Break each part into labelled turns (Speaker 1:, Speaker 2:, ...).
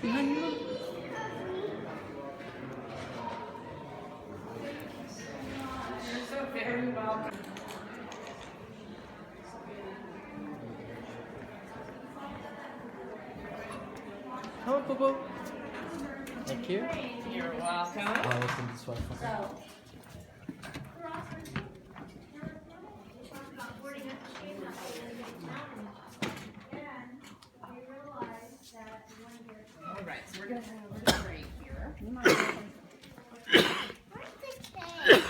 Speaker 1: behind you.
Speaker 2: You're so very welcome.
Speaker 1: Come on, Popo. Thank you.
Speaker 2: You're welcome.
Speaker 1: I'll open this one for her.
Speaker 2: All right, so we're gonna head over to Ray here.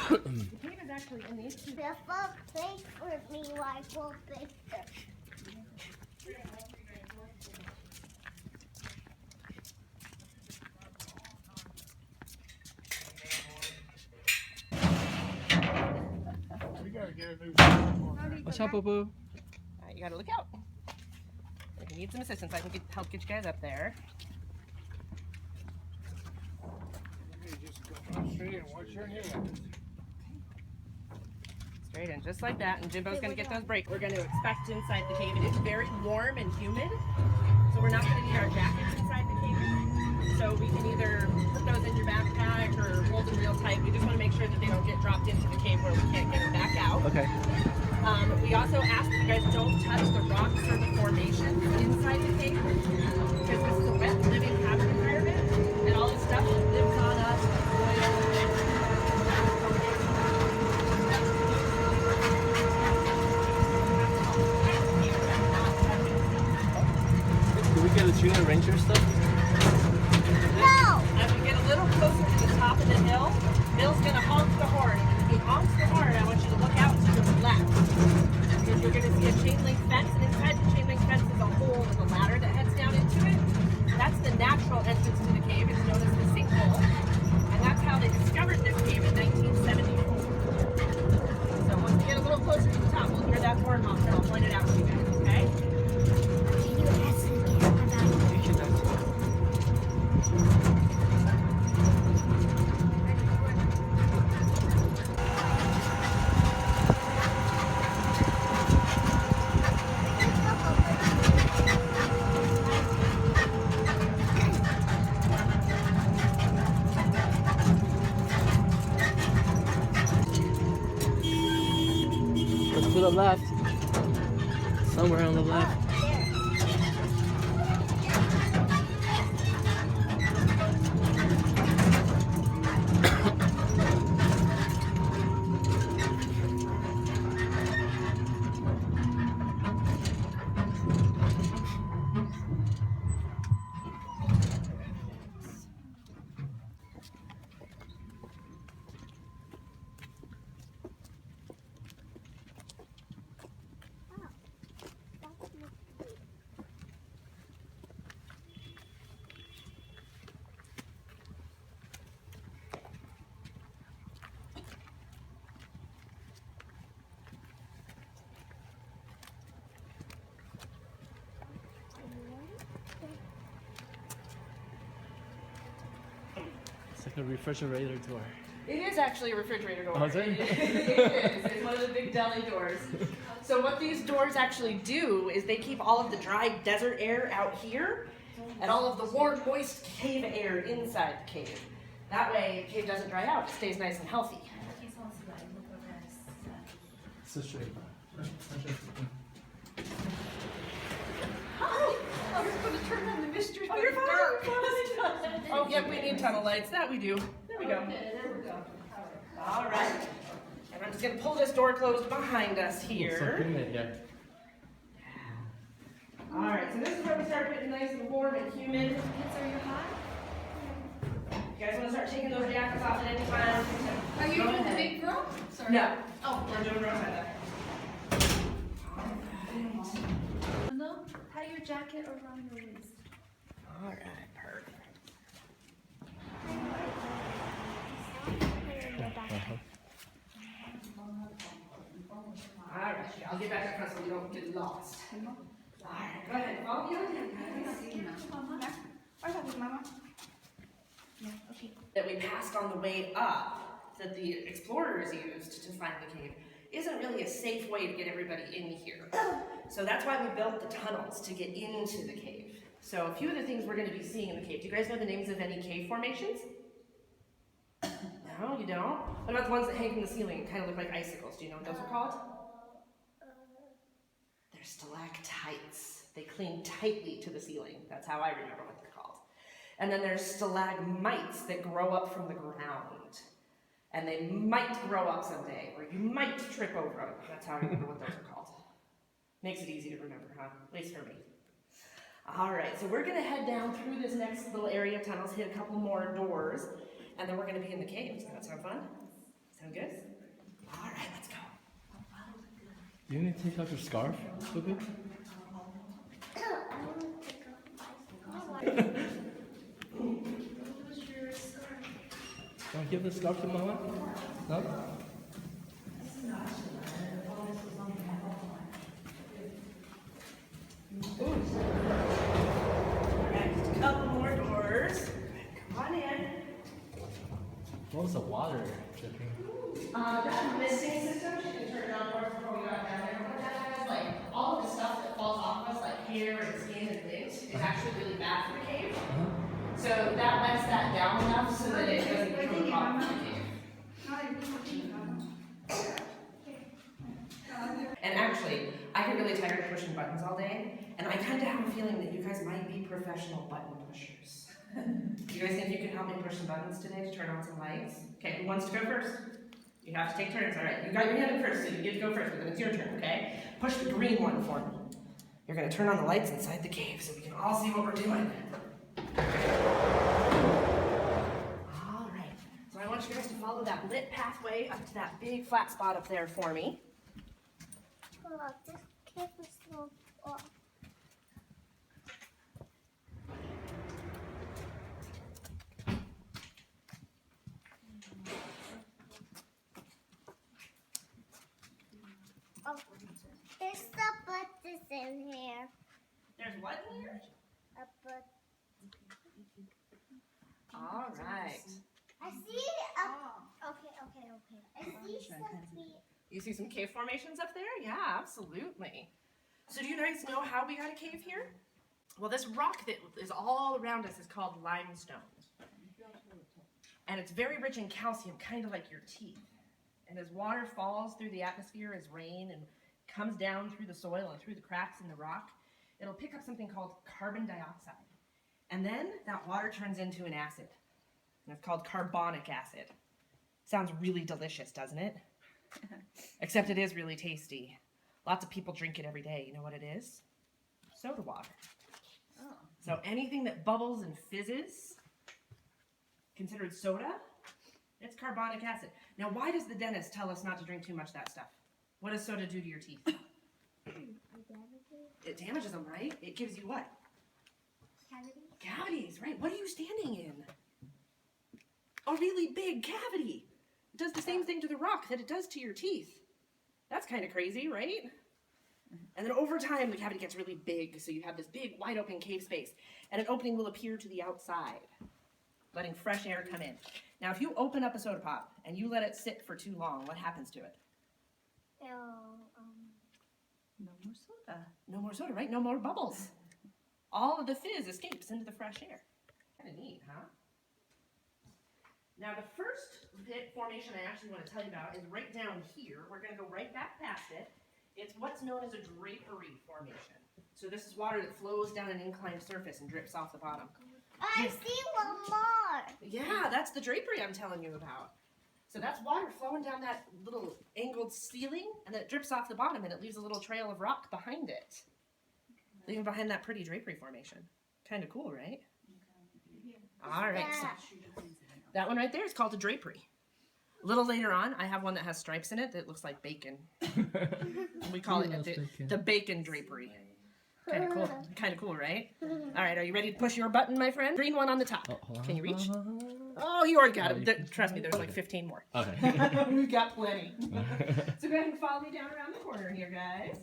Speaker 2: The cave is actually in these two.
Speaker 3: The fuck place for me like one picture.
Speaker 4: We gotta get a new phone.
Speaker 1: Watch out, Popo.
Speaker 2: You gotta look out. If you need some assistance, I can help get you guys up there.
Speaker 4: You just go straight and watch your head.
Speaker 2: Straight in, just like that. And Jimbo's gonna get those breaks. We're gonna expect inside the cave. It is very warm and humid, so we're not gonna need our jackets inside the cave. So we can either put those in your backpack or hold them real tight. We just wanna make sure that they don't get dropped into the cave where we can't get them back out.
Speaker 1: Okay.
Speaker 2: We also ask that you guys don't touch the rocks or the formations inside the cave, because this is a wet living cavern environment, and all this stuff lives on us,
Speaker 1: Do we get a junior ranger stuff?
Speaker 3: No!
Speaker 2: As we get a little closer to the top of the hill, Bill's going to honk the horn. And when he honks the horn, I want you to look out to the left. Because you're going to see a chain link fence, and inside the chain link fence is a hole with a ladder that heads down into it. That's the natural entrance to the cave. It's known as the sinkhole. And that's how they discovered this cave in 1974. So once we get a little closer to the top, we'll hear that horn honk, and I'll point it out to you guys, okay?
Speaker 1: Look to the left. Somewhere on the left. It's like a refrigerator door.
Speaker 2: It is actually a refrigerator door.
Speaker 1: Oh, is it?
Speaker 2: It is. It's one of the big deli doors. So what these doors actually do is they keep all of the dry desert air out here and all of the warm, moist cave air inside the cave. That way the cave doesn't dry out. It stays nice and healthy.
Speaker 1: So straight.
Speaker 2: Hi! I was going to turn on the mystery. Oh, you're fine. Oh, yep, we need tunnel lights. That we do. There we go.
Speaker 3: Okay, there we go.
Speaker 2: All right. And I'm just going to pull this door closed behind us
Speaker 1: So
Speaker 2: here.
Speaker 1: humid, yeah.
Speaker 2: All right, so this is where we start getting nice and warm and humid.
Speaker 3: Kids, are you hot?
Speaker 2: You guys want to start taking those jackets off at any time?
Speaker 3: Are you
Speaker 2: Go
Speaker 3: doing the
Speaker 2: ahead.
Speaker 3: big room? Sorry.
Speaker 2: No.
Speaker 3: Oh,
Speaker 2: We're doing room by
Speaker 3: no. Tie your jacket around your waist.
Speaker 2: All right, perfect. All right, I'll get back up front so we don't get lost. All right, go ahead. Follow me on that we passed on the way up that the explorers used to find the cave isn't really a safe way to get everybody in here. So that's why we built the tunnels to get into the cave. So a few of the things we're going to be seeing in the cave. Do you guys know the names of any cave formations? No, you don't? What about the ones that hang from the ceiling and kind of look like icicles? Do you know what those are called? They're stalactites. They cling tightly to the ceiling. That's how I remember what they're called. And then there's stalagmites that grow up from the ground. And they might grow up someday, or you might trip over them. That's how I remember what those are called. Makes it easy to remember, huh? At least for me. All right, so we're gonna head down through this next little area of tunnels, hit a couple more doors, and then we're gonna be in the caves. Does that sound fun? Sound good? All right, let's go.
Speaker 1: You need to take off your scarf, Booby? Don't give the scarf to Mama? No?
Speaker 2: Alright, just a couple more doors. Come on in.
Speaker 1: What was the water dripping?
Speaker 2: That misting system, she can turn it on for us before we got down there. What that has, like, all of the stuff that falls off of us, like hair and skin and things, is actually really bad for the cave. So that lets that down enough so that it doesn't become a problem for the cave. And actually, I get really tired of pushing buttons all day, and I kind of have a feeling that you guys might be professional button pushers. Do you guys think you can help me push some buttons today to turn on some lights? Okay, who wants to go first? You have to take turns, all right. You got your hand up first, so you get to go first, but then it's your turn, okay? Push the green one for me. You're gonna turn on the lights inside the cave so we can all see what we're doing. All right, so I want you guys to follow that lit pathway up to that big flat spot up there for me.
Speaker 5: This cave is so far. Oh, there's the buttons in here.
Speaker 2: There's what in here?
Speaker 5: A butt.
Speaker 2: All right.
Speaker 5: I see. Okay. I see something.
Speaker 2: You see some cave formations up there? Yeah, absolutely. So do you guys know how we got a cave here? Well, this rock that is all around us is called limestone. And it's very rich in calcium, kind of like your teeth. And as water falls through the atmosphere as rain and comes down through the soil and through the cracks in the rock, it'll pick up something called carbon dioxide. And then that water turns into an acid. And it's called carbonic acid. Sounds really delicious, doesn't it? Except it is really tasty. Lots of people drink it every day. You know what it is? Soda water.
Speaker 3: Oh.
Speaker 2: So anything that bubbles and fizzes, considered soda, it's carbonic acid. Now, why does the dentist tell us not to drink too much of that stuff? What does soda do to your teeth? It damages them, right? It gives you what?
Speaker 5: Cavities.
Speaker 2: Cavities, right. What are you standing in? A really big cavity. It does the same thing to the rock that it does to your teeth. That's kind of crazy, right? And then over time, the cavity gets really big, so you have this big, wide open cave space, and an opening will appear to the outside, letting fresh air come in. Now, if you open up a soda pop and you let it sit for too long, what happens to it?
Speaker 3: No more soda.
Speaker 2: No more soda, right? No more bubbles. All of the fizz escapes into the fresh air. Kind of neat, huh? Now, the first pit formation I actually want to tell you about is right down here. We're going to go right back past it. It's what's known as a drapery formation. So this is water that flows down an inclined surface and drips off the bottom.
Speaker 5: I see one more.
Speaker 2: Yeah, that's the drapery I'm telling you about. So that's water flowing down that little angled ceiling, and then it drips off the bottom, and it leaves a little trail of rock behind it. Leaving behind that pretty drapery formation. Kind of cool, right? All right. So that one right there is called a drapery. A little later on, I have one that has stripes in it that looks like bacon. We call it the bacon drapery. Kind of cool. Kind of cool, right? All right, are you ready to push your button, my friend? Green one on the top. Can you reach? Oh, you already got it. Trust me, there's like 15 more.
Speaker 1: Okay.
Speaker 2: We've got plenty. So go ahead and follow me down around the corner here, guys.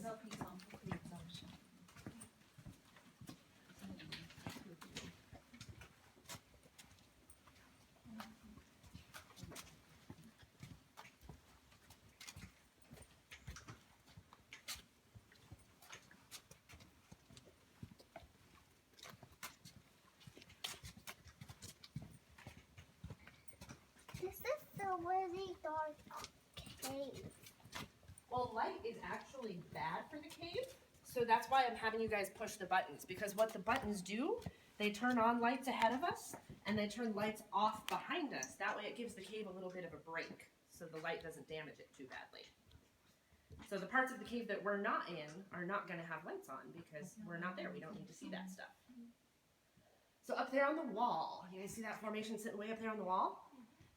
Speaker 5: This is a really dark cave.
Speaker 2: Well, light is actually bad for the cave, so that's why I'm having you guys push the buttons, because what the buttons do, they turn on lights ahead of us, and they turn lights off behind us. That way it gives the cave a little bit of a break, so the light doesn't damage it too badly. So the parts of the cave that we're not in are not going to have lights on, because we're not there. We don't need to see that stuff. So up there on the wall, you guys see that formation sitting way up there on the wall?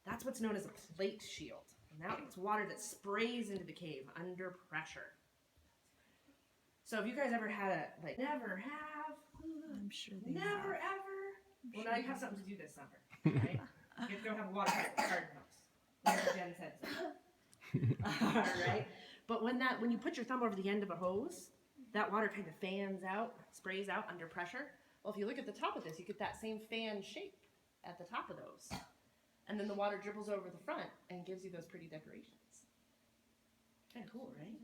Speaker 2: That's what's known as a plate shield. And that's water that sprays into the cave under pressure. So have you guys ever had a, like, never have,
Speaker 6: I'm sure they
Speaker 2: never
Speaker 6: have.
Speaker 2: ever? Well, now you have something to do this summer, right? You have to go have a water park at the garden house. Like Jen said so. All right. But when you put your thumb over the end of a hose, that water kind of fans out, sprays out under pressure. Well, if you look at the top of this, you get that same fan shape at the top of those. And then the water dribbles over the front and gives you those pretty decorations. Kind of cool, right?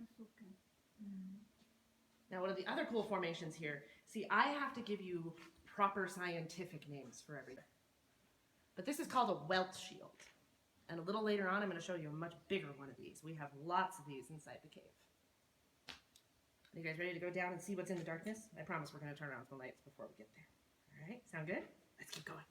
Speaker 2: Now, one of the other cool formations here, see, I have to give you proper scientific names for everything. But this is called a Welt Shield. And a little later on, I'm going to show you a much bigger one of these. We have lots of these inside the cave. Are you guys ready to go down and see what's in the darkness? I promise we're going to turn around the lights before we get there. All right, sound good? Let's keep going.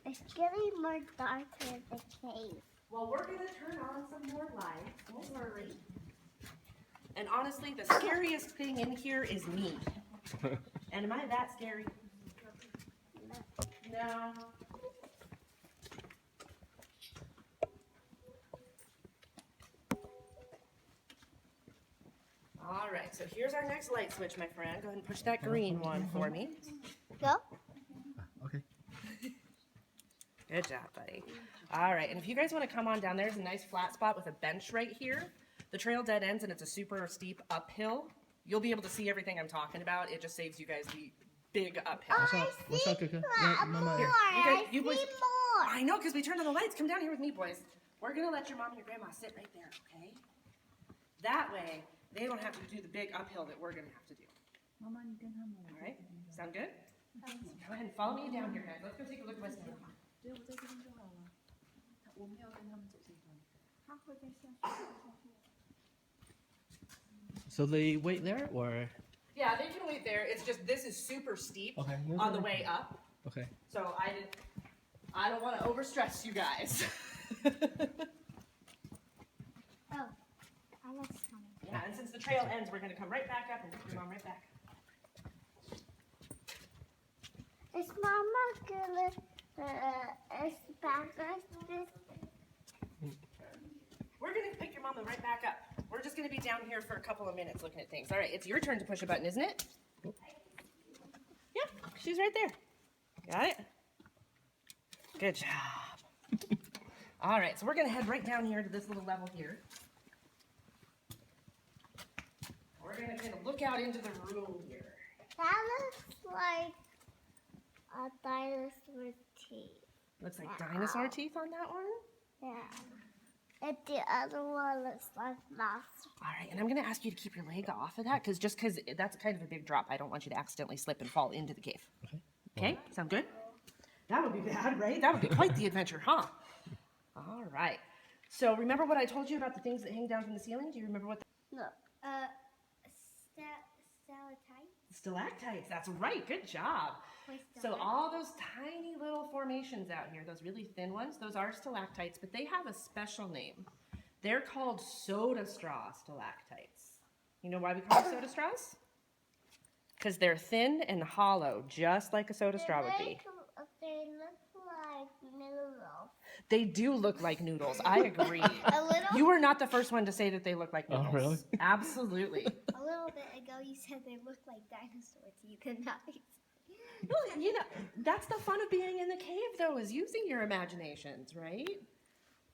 Speaker 5: It's getting more dark in the cave.
Speaker 2: Well, we're going to turn on some more lights. Don't worry. And honestly, the scariest thing in here is me. And am I that scary? No. All right, so here's our next light switch, my friend. Go ahead and push that green one for me.
Speaker 5: Go.
Speaker 1: Okay.
Speaker 2: Good job, buddy. All right, and if you guys want to come on down, there's a nice flat spot with a bench right here. The trail dead ends, and it's a super steep uphill. You'll be able to see everything I'm talking about. It just saves you guys the big uphill.
Speaker 1: What's up, Kika? Mama.
Speaker 2: Here, you boys.
Speaker 5: more.
Speaker 2: I know, because we turned on the lights. Come down here with me, boys. We're going to let your mom and your grandma sit right there, okay? That way, they don't have to do the big uphill that we're going to have to do. All right? Sound good? Go ahead and follow me down here, guys. Let's go take a look at what's going on.
Speaker 1: So they wait there, or?
Speaker 2: Yeah, they can wait there. It's just this is super steep
Speaker 1: Okay.
Speaker 2: on the way up.
Speaker 1: Okay.
Speaker 2: So I don't want to overstress you guys.
Speaker 5: Oh, I was coming.
Speaker 2: Yeah, and since the trail ends, we're going to come right back up and put your mom right back.
Speaker 5: Is Mama gonna back this?
Speaker 2: We're going to pick your mama right back up. We're just going to be down here for a couple of minutes looking at things. All right, it's your turn to push a button, isn't it? Yep, she's right there. Got it? Good job. All right, so we're going to head right down here to this little level here. We're going to kind of look out into the room here.
Speaker 5: That looks like a dinosaur's teeth.
Speaker 2: Looks like dinosaur teeth on that one.
Speaker 5: Yeah. And the other one looks like mouse.
Speaker 2: All right, and I'm going to ask you to keep your leg off of that, because that's kind of a big drop. I don't want you to accidentally slip and fall into the cave. Okay, sound good? That would be bad, right? That would be quite the adventure, huh? All right. So remember what I told you about the things that hang down from the ceiling? Do you remember what?
Speaker 5: No. Stalactites.
Speaker 2: Stalactites, that's right. Good job. So all those tiny little formations out here, those really thin ones, those are stalactites, but they have a special name. They're called soda straw stalactites. You know why we call them soda straws? Because they're thin and hollow, just like a soda straw would be.
Speaker 5: They look like noodles.
Speaker 2: They do look like noodles. I agree.
Speaker 5: A little.
Speaker 2: You were not the first one to say that they look like noodles.
Speaker 1: Oh, really?
Speaker 2: Absolutely.
Speaker 5: A little bit ago, you said they look like dinosaur teeth and eyes.
Speaker 2: Well, you know, that's the fun of being in the cave, though, is using your imaginations, right?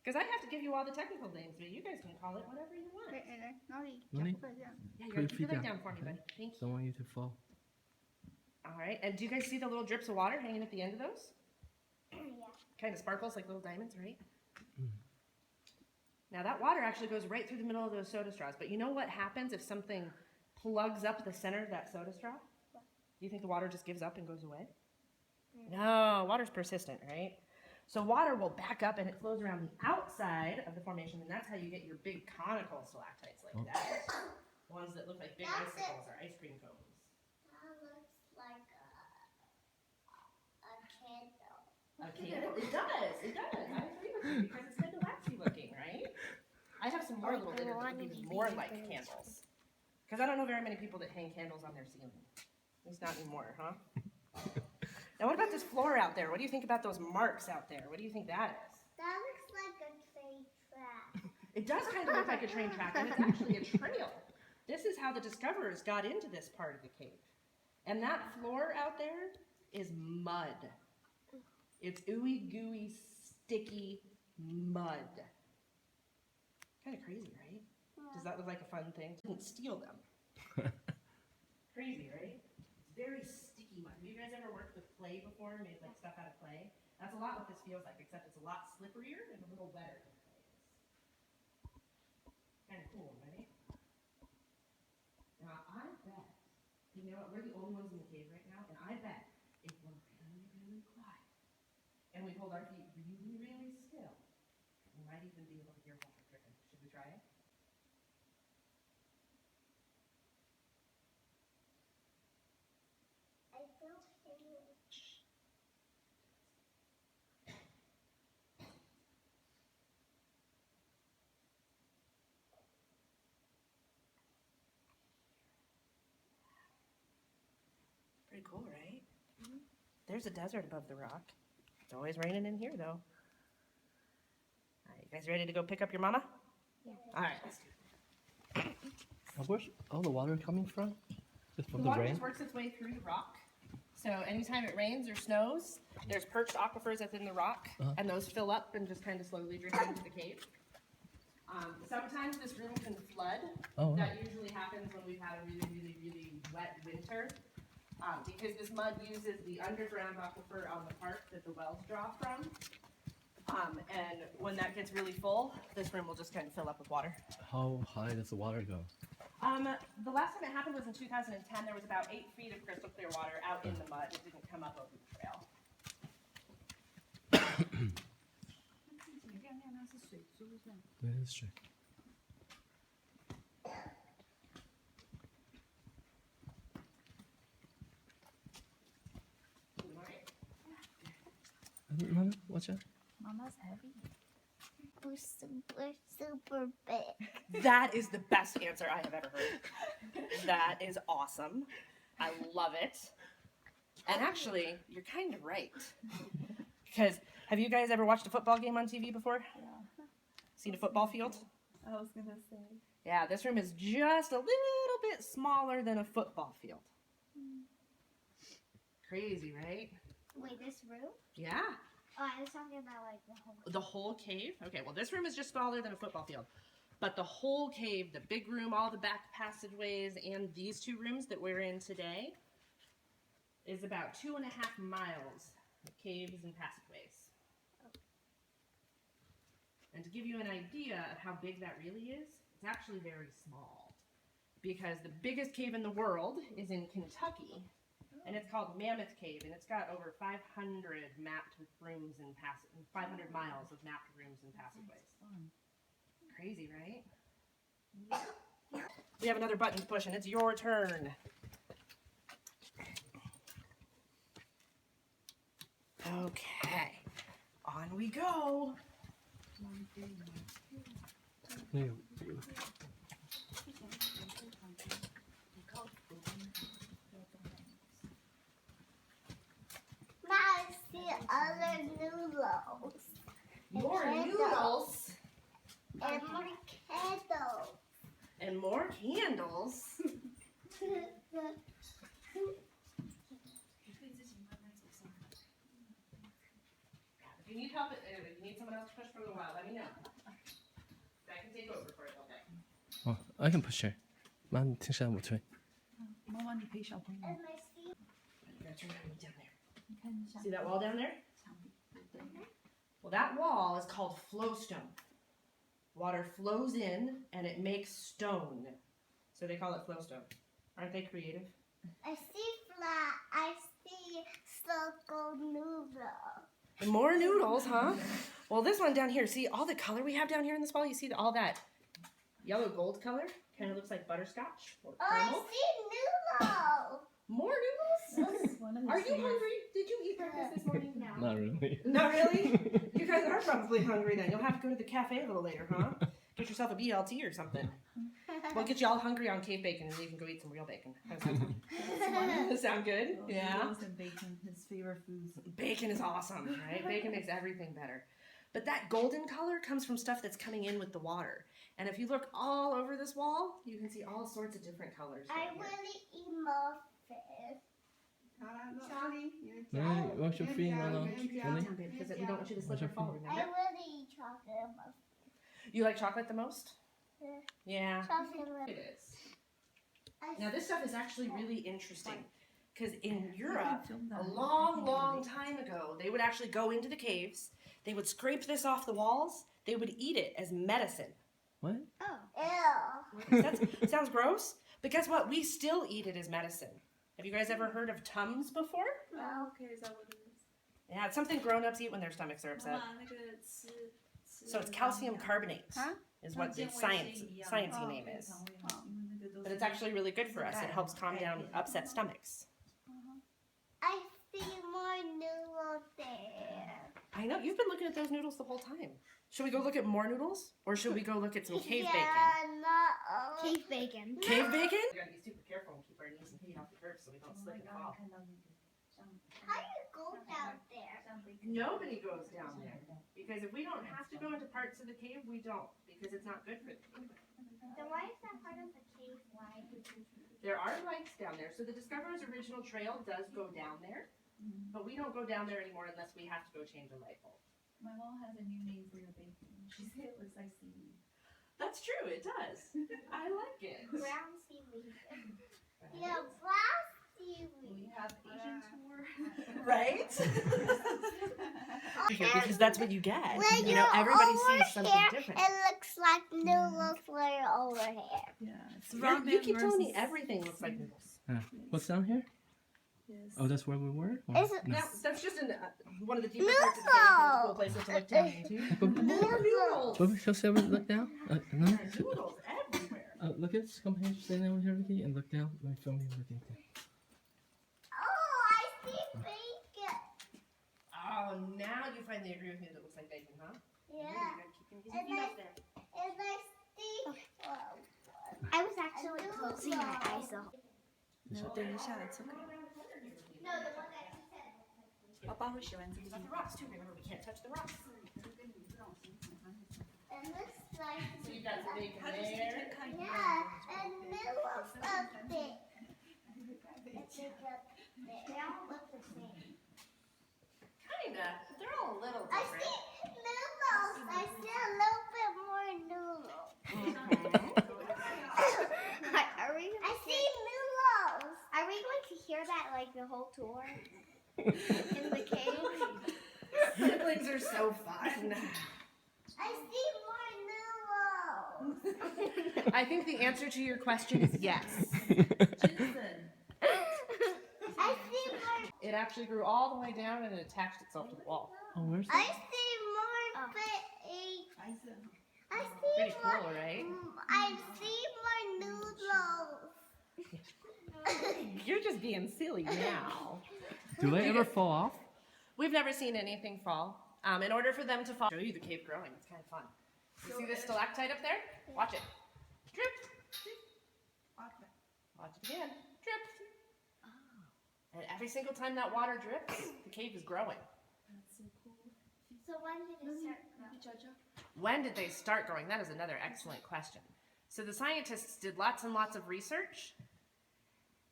Speaker 2: Because I have to give you all the technical names, but you guys can call it whatever you want.
Speaker 1: Nani?
Speaker 2: Yeah,
Speaker 1: Put your
Speaker 2: you
Speaker 1: feet
Speaker 2: lay
Speaker 1: down.
Speaker 2: down for me, buddy. Thank you.
Speaker 1: Don't want you to fall.
Speaker 2: All right, and do you guys see the little drips of water hanging at the end of those?
Speaker 5: Yeah.
Speaker 2: Kind of sparkles like little diamonds, right? Now that water actually goes right through the middle of those soda straws, but you know what happens if something plugs up the center of that soda straw? Do you think the water just gives up and goes away? No, water's persistent, right? So water will back up and it flows around the outside of the formation, and that's how you get your big conical stalactites like that. Ones that look like big icicles or ice cream cones.
Speaker 5: That looks like a candle.
Speaker 2: A candle? It does. It does. I agree with you because it's kind of waxy looking, right? I have some more little that are even more like candles. Because I don't know very many people that hang candles on their ceiling. At least not anymore, huh? Now what about this floor out there? What do you think about those marks out there? What do you think that is?
Speaker 5: That looks like a train track.
Speaker 2: It does kind of look like a train track, and it's actually a trail. This is how the discoverers got into this part of the cave. And that floor out there is mud. It's ooey gooey, sticky mud. Kind of crazy, right? Does that look like a fun thing? Didn't steal them. Crazy, right? It's very sticky mud. Have you guys ever worked with clay before? Made like stuff out of clay? That's a lot what this feels like, except it's a lot slipperier and a little wetter than clay is. Kind of cool, right? Now I bet, you know what, we're the only ones in the cave right now, and I bet if we're really, really quiet and we hold our feet really, really still, we might even be able to hear water dripping. Should we try it?
Speaker 5: I don't hear it.
Speaker 2: Pretty cool, right? There's a desert above the rock. It's always raining in here, though. All right, you guys ready to go pick up your mama?
Speaker 5: Yeah.
Speaker 2: All right, let's do it.
Speaker 1: Where's all the water coming from? Just from
Speaker 2: The
Speaker 1: the
Speaker 2: water
Speaker 1: rain?
Speaker 2: just works its way through the rock. So anytime it rains or snows, there's perched aquifers within the rock, and those fill up and just kind of slowly drip into the cave. Sometimes this room can flood.
Speaker 1: Oh, wow.
Speaker 2: That usually happens when we've had a really, really, really wet winter. Because this mud uses the underground aquifer on the park that the wells draw from. And when that gets really full, this room will just kind of fill up with water.
Speaker 1: How high does the water go?
Speaker 2: The last time it happened was in 2010. There was about 8 feet of crystal clear water out in the mud. It didn't come up over the trail.
Speaker 1: Where is she? Mama, watch out.
Speaker 3: Mama's heavy.
Speaker 5: Super, super big.
Speaker 2: That is the best answer I have ever heard. That is awesome. I love it. And actually, you're kind of right. Because have you guys ever watched a football game on TV before?
Speaker 3: Yeah.
Speaker 2: Seen a football field?
Speaker 3: I was gonna say.
Speaker 2: Yeah, this room is just a little bit smaller than a football field. Crazy, right?
Speaker 5: Wait, this room?
Speaker 2: Yeah.
Speaker 5: Oh, I was talking about like the whole.
Speaker 2: The whole cave? Okay, well this room is just smaller than a football field. But the whole cave, the big room, all the back passageways, and these 2 rooms that we're in today is about 2.5 miles of caves and passageways. And to give you an idea of how big that really is, it's actually very small. Because the biggest cave in the world is in Kentucky, and it's called Mammoth Cave, and it's got over 500 mapped rooms and 500 miles of mapped rooms and passageways. Crazy, right? We have another button to push, and it's your turn. Okay, on we go.
Speaker 5: Now see other noodles.
Speaker 2: More
Speaker 5: candles.
Speaker 2: noodles
Speaker 5: And more candles.
Speaker 2: and more candles. If you need help, if you need someone else to push for a while, let me know. I can take over for it, okay?
Speaker 1: Oh, I can push her. 妈，你听声我推。
Speaker 3: 妈妈，你陪小朋友。
Speaker 5: And my feet.
Speaker 2: You gotta turn around down there.
Speaker 3: 你看一下
Speaker 2: See that wall down there?
Speaker 3: 墙壁，对。
Speaker 2: Well, that wall is called flowstone. Water flows in and it makes stone. So they call it flowstone. Aren't they creative?
Speaker 5: I see flat. I see circle noodle.
Speaker 2: More noodles, huh? Well, this one down here, see all the color we have down here in this ball? You see all that yellow gold color? Kind of looks like butterscotch or
Speaker 5: Oh, I
Speaker 2: caramel.
Speaker 5: see noodle.
Speaker 2: More noodles? Are you hungry? Did you eat breakfast this morning?
Speaker 1: Not really.
Speaker 2: Not really? You guys are probably hungry then. You'll have to go to the cafe a little later, huh? Get yourself a BLT or something. We'll get you all hungry on cave bacon and then you can go eat some real bacon. How's that sound good? Yeah.
Speaker 6: And bacon, his favorite foods.
Speaker 2: Bacon is awesome, right? Bacon makes everything better. But that golden color comes from stuff that's coming in with the water. And if you look all over this wall, you can see all sorts of different colors.
Speaker 5: I
Speaker 2: down here.
Speaker 5: really eat muffins.
Speaker 1: Right, wash your feet, Milo. Really?
Speaker 2: Because we don't want you to slip or fall,
Speaker 5: I
Speaker 2: remember?
Speaker 5: really eat chocolate muffins.
Speaker 2: You like chocolate the most? Yeah.
Speaker 5: Chocolate
Speaker 2: It
Speaker 5: muffins.
Speaker 2: is. Now this stuff is actually really interesting. Because in Europe, a long, long time ago, they would actually go into the caves, they would scrape this off the walls, they would eat it as medicine.
Speaker 1: What?
Speaker 5: Ew.
Speaker 2: That sounds gross, but guess what? We still eat it as medicine. Have you guys ever heard of Tums before?
Speaker 6: Oh, okay, is that what it is?
Speaker 2: Yeah, it's something grown-ups eat when their stomachs are upset. So it's calcium carbonate, is what the sciencey name is. But it's actually really good for us. It helps calm down upset stomachs.
Speaker 5: I see more noodles there.
Speaker 2: I know, you've been looking at those noodles the whole time. Should we go look at more noodles? Or should we go look at some cave bacon?
Speaker 5: Not
Speaker 3: Cave bacon.
Speaker 2: Cave bacon? We gotta be super careful and keep our knees and feet off the curb so we don't slip and fall.
Speaker 5: How do you go down there?
Speaker 2: Nobody goes down there. Because if we don't have to go into parts of the cave, we don't. Because it's not good for the cave.
Speaker 5: Then why is that part of the cave wide?
Speaker 2: There are lights down there. So the Discoverer's original trail does go down there. But we don't go down there anymore unless we have to go change a light bulb.
Speaker 6: My mom has a new name for your bacon. She said it looks like seaweed.
Speaker 2: That's true, it does. I like it.
Speaker 5: Brown seaweed. Yeah, brown seaweed.
Speaker 6: We have Asian tour.
Speaker 2: Right? Because that's what you get.
Speaker 5: When
Speaker 2: You know, everybody
Speaker 5: over
Speaker 2: sees something
Speaker 5: here,
Speaker 2: different.
Speaker 5: It looks like noodles when you're over here.
Speaker 6: Yeah, it's
Speaker 2: You keep telling me everything looks like noodles.
Speaker 1: What's down here?
Speaker 6: Yes.
Speaker 1: Oh, that's where we were? Or-
Speaker 5: Is it-
Speaker 1: no.
Speaker 2: That's just in one of the deeper parts of the cave. It's a cool place to look down into. More noodles!
Speaker 1: Bubba, show Sarah look down. No.
Speaker 2: There are noodles everywhere.
Speaker 1: Look at this. Come here. Stand down here, Ricky, and look down. Let me film you looking down.
Speaker 5: Oh, I see bacon.
Speaker 2: Oh, now you finally agree with me that it looks like bacon, huh?
Speaker 5: Yeah.
Speaker 2: You gotta keep your knees and feet up there.
Speaker 5: And I see.
Speaker 3: I was actually closing my eyes though.
Speaker 6: 等一下，it's okay.
Speaker 5: No, the one that you said.
Speaker 6: 爸爸会喜欢这
Speaker 2: We
Speaker 6: 个
Speaker 2: got the rocks too. Remember, we can't touch the rocks.
Speaker 5: And this like.
Speaker 2: So you got the bacon there.
Speaker 5: Yeah, and noodles up there. They all look the same.
Speaker 2: Kinda. They're all a little
Speaker 5: I
Speaker 2: different.
Speaker 5: see noodles. I see a little bit more noodles.
Speaker 3: Are we?
Speaker 5: I see noodles.
Speaker 3: Are we going to hear that like the whole tour in the cave?
Speaker 2: Siblings are so fun.
Speaker 5: I see more noodles.
Speaker 2: I think the answer to your question is yes.
Speaker 5: I see more.
Speaker 2: It actually grew all the way down and it attached itself to the wall.
Speaker 1: Oh, where's
Speaker 5: I
Speaker 1: that?
Speaker 5: see more bacon. I see
Speaker 2: Pretty
Speaker 5: more.
Speaker 2: cool, right?
Speaker 5: I see more noodles.
Speaker 2: You're just being silly now.
Speaker 1: Do they ever fall off?
Speaker 2: We've never seen anything fall. In order for them to fall, I'll show you the cave growing. It's kind of fun. You see this stalactite up there? Watch it. Drip. Watch it again. Drip. And every single time that water drips, the cave is growing.
Speaker 5: So when did it start growing?
Speaker 2: When did they start growing? That is another excellent question. So the scientists did lots and lots of research,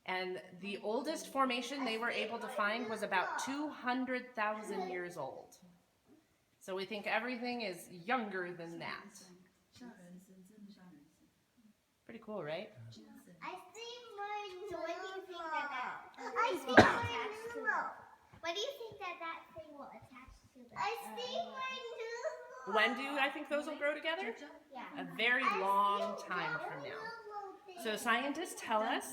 Speaker 2: and the oldest formation they were able to find was about 200,000 years old. So we think everything is younger than that. Pretty cool, right?
Speaker 5: I see more noodles.
Speaker 3: So when do you think that
Speaker 5: I see
Speaker 3: will
Speaker 5: more
Speaker 3: attach to
Speaker 5: noodles.
Speaker 3: When do you think that thing will attach to the?
Speaker 5: I see more noodles.
Speaker 2: When do I think those will grow together?
Speaker 3: Yeah.
Speaker 2: A very long time from now. So scientists tell us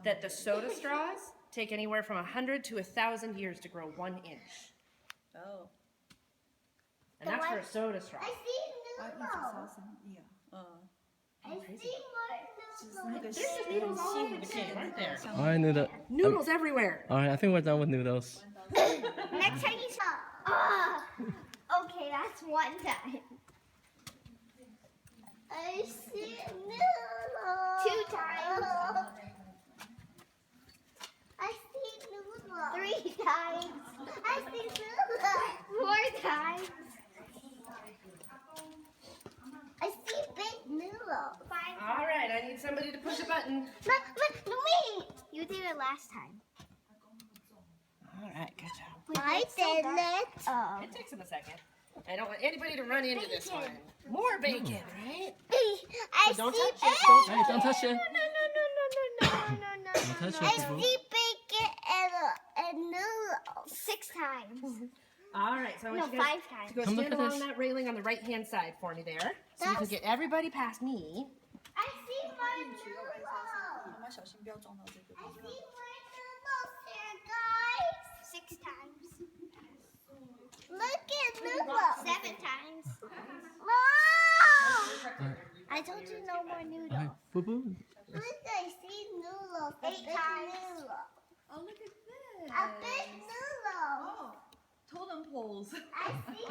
Speaker 2: that the soda straws take anywhere from 100 to 1,000 years to grow 1 inch.
Speaker 6: Oh.
Speaker 2: And that's for a soda straw.
Speaker 3: I see noodles. I see more noodles.
Speaker 2: There's just noodles all over the cave, aren't there?
Speaker 1: Alright, noodle.
Speaker 2: Noodles everywhere.
Speaker 1: Alright, I think we're done with noodles.
Speaker 3: Next time you saw. Oh, okay, that's one time. I see noodles. 2 times. I see noodles. 3 times. I see noodles. 4 times. I see big noodles. 5 times.
Speaker 2: All right, I need somebody to push a button.
Speaker 3: Wait. You did it last time.
Speaker 2: All right, good job.
Speaker 3: I did it. Oh.
Speaker 2: It takes them a second. I don't want anybody to run into this one. More bacon, right?
Speaker 3: I
Speaker 2: So don't
Speaker 3: see
Speaker 2: touch it. Don't
Speaker 1: Hey, don't touch it.
Speaker 3: No.
Speaker 1: Don't touch
Speaker 3: I
Speaker 1: it, boo.
Speaker 3: see bacon and noodles 6 times.
Speaker 2: All right, so I want
Speaker 3: No,
Speaker 2: you guys
Speaker 3: 5 times.
Speaker 2: to go
Speaker 1: Come look
Speaker 2: stand
Speaker 1: at
Speaker 2: along
Speaker 1: this.
Speaker 2: that railing on the right-hand side for me there, so you can
Speaker 3: That's-
Speaker 2: get everybody past me.
Speaker 3: I see more noodles.
Speaker 6: 妈妈小心不要撞到这个。
Speaker 3: I see more noodles here, guys. 6 times. Look at noodles. 7 times. No! I told you no more noodles.
Speaker 1: Alright, boo boo.
Speaker 3: Look, I see noodles. 8 times.
Speaker 6: Oh, look at this.
Speaker 3: A big noodle.
Speaker 6: Oh, totem poles.
Speaker 3: I see.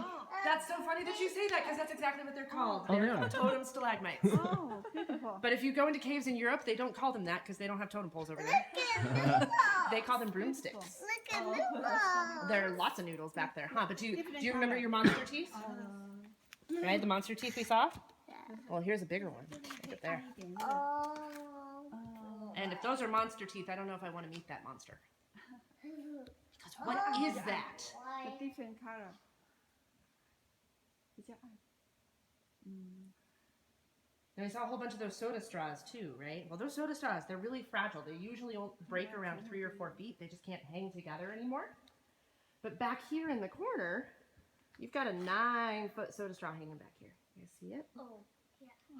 Speaker 2: That's so funny that you say that, because that's exactly what they're called.
Speaker 1: Oh, they
Speaker 2: They're
Speaker 1: are.
Speaker 2: totem stalagmites.
Speaker 6: Oh, beautiful.
Speaker 2: But if you go into caves in Europe, they don't call them that because they don't have totem poles over there.
Speaker 3: Look at noodles.
Speaker 2: They call them broomsticks.
Speaker 3: Look at noodles.
Speaker 2: There are lots of noodles back there, huh? But do you remember your monster teeth? Right, the monster teeth we saw? Well, here's a bigger one. Look at there.
Speaker 3: Oh.
Speaker 2: And if those are monster teeth, I don't know if I want to meet that monster. Because what is that?
Speaker 3: Why?
Speaker 6: Different color. 比较暗。
Speaker 2: And I saw a whole bunch of those soda straws too, right? Well, those soda straws, they're really fragile. They usually break around 3 or 4 feet. They just can't hang together anymore. But back here in the corner, you've got a 9-foot soda straw hanging back here. You guys see it?
Speaker 3: Oh.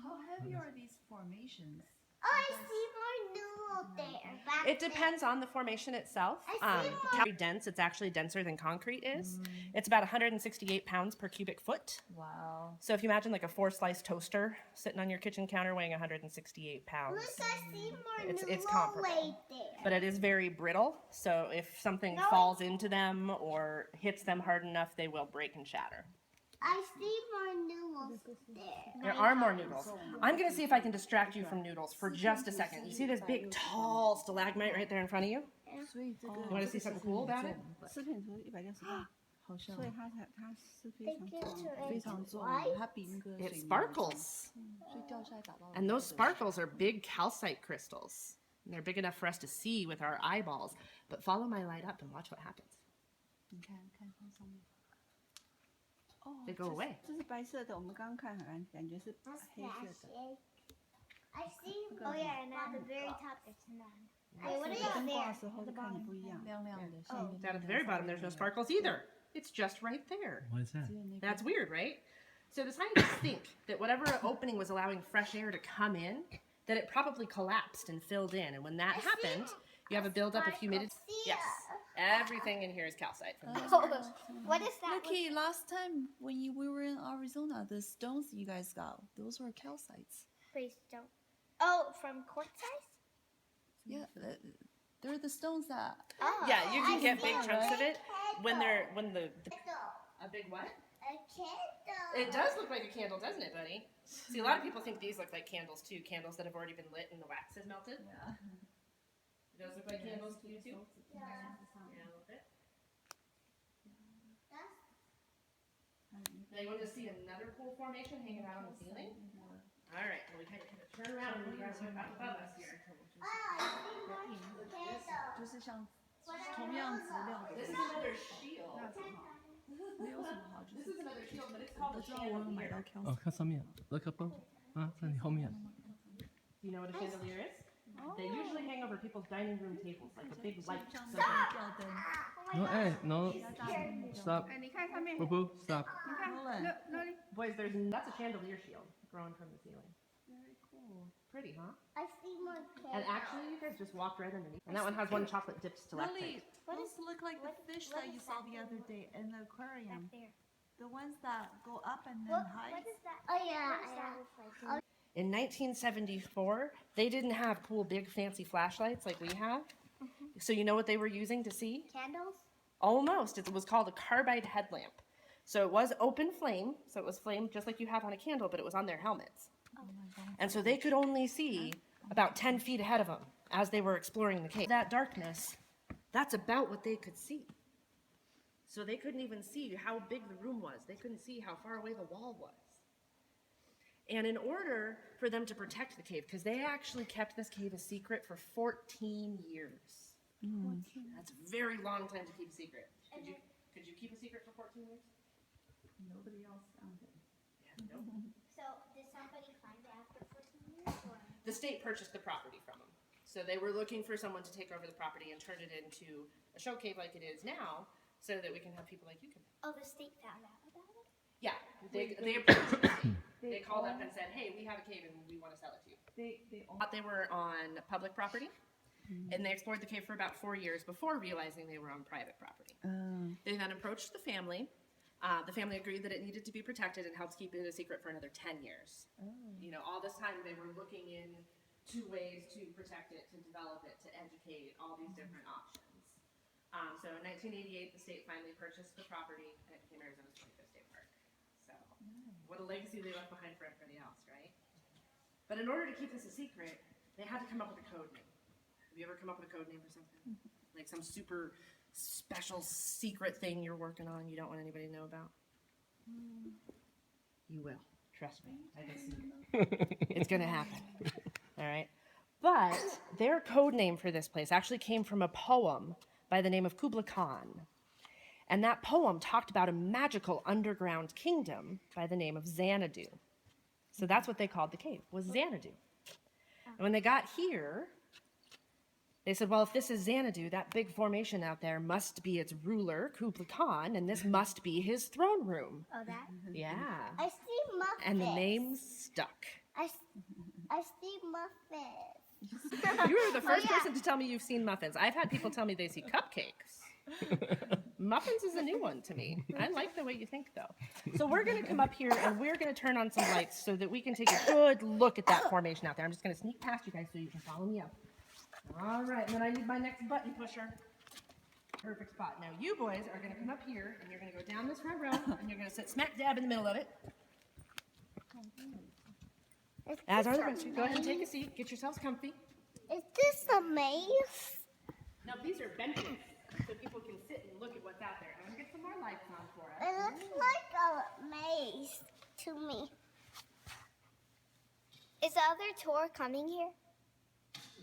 Speaker 6: How heavy are these formations?
Speaker 3: I see more noodles there. Back
Speaker 2: It depends on the formation itself.
Speaker 3: I see
Speaker 2: It's very dense. It's actually denser than concrete is. It's about 168 pounds per cubic foot.
Speaker 6: Wow.
Speaker 2: So if you imagine like a 4-slice toaster sitting on your kitchen counter weighing 168 pounds.
Speaker 3: Look, I see more
Speaker 2: It's
Speaker 3: noodles
Speaker 2: comparable.
Speaker 3: right there.
Speaker 2: But it is very brittle, so if something
Speaker 3: No.
Speaker 2: falls into them or hits them hard enough, they will break and shatter.
Speaker 3: I see more noodles there.
Speaker 2: There are more noodles. I'm going to see if I can distract you from noodles for just a second. You see this big, tall stalagmite right there in front of you?
Speaker 6: 所以这个
Speaker 2: You want to see something cool about it?
Speaker 6: 视频图160好像，所以它是非常
Speaker 3: Thank you
Speaker 6: 重
Speaker 3: to
Speaker 6: 非常重
Speaker 3: Why？
Speaker 6: 它比那个
Speaker 2: It
Speaker 6: 水泥
Speaker 2: sparkles.
Speaker 6: 所以掉下来打到
Speaker 2: And those sparkles are big calcite crystals. And they're big enough for us to see with our eyeballs. But follow my light up and watch what happens.
Speaker 6: 你看看它上面。哦
Speaker 2: They go away.
Speaker 6: 这是白色的，我们刚刚看好像感觉是
Speaker 3: What's
Speaker 6: 黑色
Speaker 3: that
Speaker 6: 的。
Speaker 3: shake? I see. Oh yeah, and at the very top there's none. Wait, what
Speaker 6: 灯
Speaker 3: is
Speaker 6: 光的
Speaker 3: there?
Speaker 6: 时候就看你不一样，亮亮的，下面
Speaker 2: Down at the very bottom, there's no sparkles either. It's just right there.
Speaker 1: What is that?
Speaker 2: That's weird, right? So the scientists think that whatever opening was allowing fresh air to come in, that it probably collapsed and filled in. And when that happened, you have a buildup of humidity. Yes. Everything in here is calcite. From those sparkles.
Speaker 3: What is that?
Speaker 6: Lucky, last time when we were in Arizona, the stones you guys got, those were calcites.
Speaker 3: Please don't. Oh, from quartzite?
Speaker 6: Yeah, they're the stones that.
Speaker 3: Oh.
Speaker 2: Yeah, you can
Speaker 3: I
Speaker 2: get
Speaker 3: see.
Speaker 2: big chunks of it when the
Speaker 3: Candle.
Speaker 2: a big what?
Speaker 3: A candle.
Speaker 2: It does look like a candle, doesn't it, buddy? See, a lot of people think these look like candles too, candles that have already been lit and the wax is melted.
Speaker 6: Yeah.
Speaker 2: It does look like candles to you too? Yeah, a little bit. Now you want to see another cool formation hanging out on the ceiling? All right, well we kind of turn around and we got to look up above us here.
Speaker 3: Oh, I see more candle.
Speaker 6: 就是像同样质量的
Speaker 2: This is another shield.
Speaker 6: 没有什么好，就
Speaker 2: This
Speaker 6: 是
Speaker 2: is another shield, but it's called
Speaker 6: 我
Speaker 2: a
Speaker 6: 知道我有买到
Speaker 2: chandelier.
Speaker 1: 哦，看上面，look above，啊，在你后面。
Speaker 2: Do you know what a chandelier is? They usually hang over people's dining room tables like a big light.
Speaker 6: 像
Speaker 2: So
Speaker 6: 吊灯。
Speaker 1: No, no, stop.
Speaker 6: 你看上面，
Speaker 1: Boo boo, stop.
Speaker 6: 你看那里
Speaker 2: boys, there's that's a chandelier shield growing from the ceiling. Pretty, huh?
Speaker 3: I see more
Speaker 2: And
Speaker 3: candles.
Speaker 2: actually, you guys just walked right underneath. And that one has one chocolate dipped stalactite.
Speaker 6: Lily,
Speaker 3: What
Speaker 6: those
Speaker 3: is-
Speaker 6: look like
Speaker 3: what-
Speaker 6: the fish
Speaker 3: what
Speaker 6: that you
Speaker 3: is
Speaker 6: saw
Speaker 3: that
Speaker 6: the other
Speaker 3: thing?
Speaker 6: day in the aquarium.
Speaker 3: Back there.
Speaker 6: The ones that go up and then
Speaker 3: What
Speaker 6: hide.
Speaker 3: is that? Oh yeah,
Speaker 2: In 1974, they didn't have cool, big, fancy flashlights like we have. So you know what they were using to see?
Speaker 3: Candles?
Speaker 2: Almost. It was called a carbide headlamp. So it was open flame. So it was flame just like you have on a candle, but it was on their helmets. And so they could only see about 10 feet ahead of them as they were exploring the cave. That darkness, that's about what they could see. So they couldn't even see how big the room was. They couldn't see how far away the wall was. And in order for them to protect the cave, because they actually kept this cave a secret for 14 years. That's a very long time to keep a secret. Could you keep a secret for 14 years?
Speaker 6: Nobody else found it.
Speaker 2: Yeah, no.
Speaker 3: So did somebody find it after 14 years? Or?
Speaker 2: The state purchased the property from them. So they were looking for someone to take over the property and turn it into a show cave like it is now, so that we can have people like you come in.
Speaker 3: Oh, the state found out about it?
Speaker 2: Yeah, they approached the state. They called up and said, hey, we have a cave and we want to sell it to you. They were on public property, and they explored the cave for about 4 years before realizing they were on private property. They then approached the family. The family agreed that it needed to be protected and helped keep it a secret for another 10 years. You know, all this time they were looking into ways to protect it, to develop it, to educate, all these different options. So in 1988, the state finally purchased the property and it became Arizona's 25th state park. So what a legacy they left behind for everybody else, right? But in order to keep this a secret, they had to come up with a code name. Have you ever come up with a code name for something? Like some super special secret thing you're working on you don't want anybody to know about? You will. Trust me. I can see it. It's going to happen. All right? But their code name for this place actually came from a poem by the name of Kubla Khan. And that poem talked about a magical underground kingdom by the name of Xanadu. So that's what they called the cave, was Xanadu. And when they got here, they said, well, if this is Xanadu, that big formation out there must be its ruler, Kubla Khan, and this must be his throne room.
Speaker 3: Oh, that?
Speaker 2: Yeah.
Speaker 3: I see muffins.
Speaker 2: And the name stuck.
Speaker 3: I see muffins.
Speaker 2: You were the first person to tell me you've seen muffins. I've had people tell me they see cupcakes. Muffins is a new one to me. I like the way you think, though. So we're going to come up here, and we're going to turn on some lights so that we can take a good look at that formation out there. I'm just going to sneak past you guys so you can follow me up. All right, and then I need my next button pusher. Perfect spot. Now you boys are going to come up here, and you're going to go down this front row, and you're going to sit smack dab in the middle of it. As are the rest of you. Go ahead and take a seat. Get yourselves comfy.
Speaker 3: Is this a maze?
Speaker 2: Now these are benches, so people can sit and look at what's out there. I'm going to get some more lights on for us.
Speaker 3: It looks like a maze to me. Is the other tour coming here?